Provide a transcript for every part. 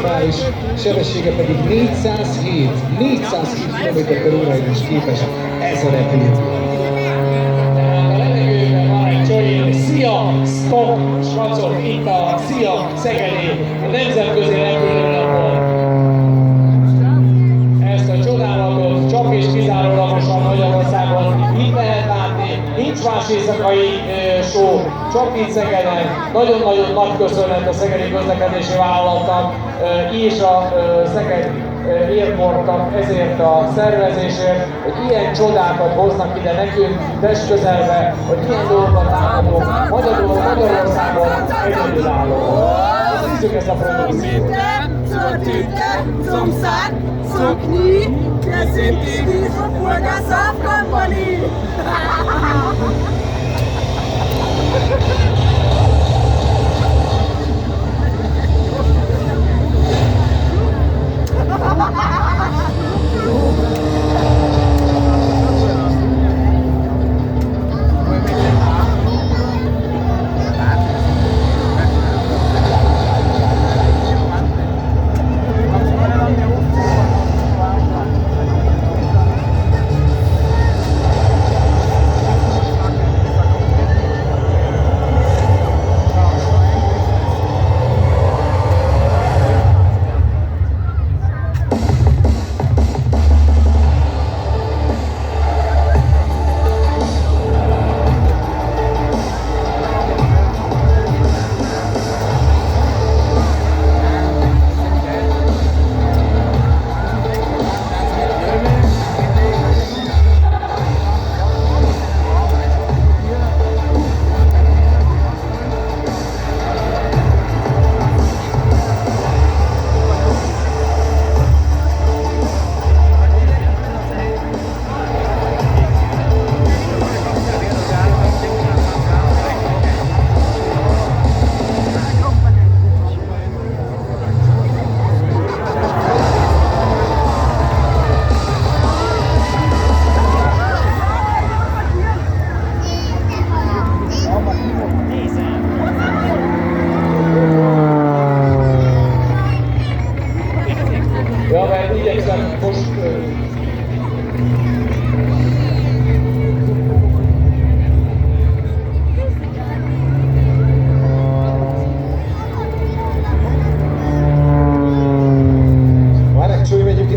maximális sebessége pedig 407 km/óra is képes ez a repülő. A levegőben van egy csajén, szia, stop, srácok, itt a szia, Szegedi, a nemzetközi repülőnapon. Ezt a csodálatot csak és kizárólagosan Magyarországon itt lehet látni, nincs más éjszakai show, csak itt Szegeden. Nagyon-nagyon nagy köszönet a Szegedi Közlekedési Vállalatnak és a Szeged Airportnak ezért a szervezésért, hogy ilyen csodákat hoznak ide nekünk testközelbe, hogy ilyen dolgokat láthatunk Magyarországon egyedülálló. Nézzük ezt a produkciót! So Knie, wir sind die Wiesenburger Soft Company.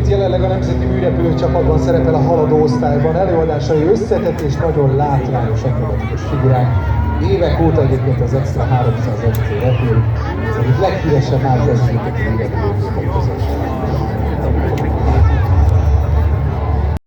Jelenleg a Nemzeti Műrepülő csapatban szerepel a haladó osztályban, előadásai összetett és nagyon látványos akrobatikus figurák. Évek óta egyébként az Extra 300 FC repül, az egyik leghíresebb márka az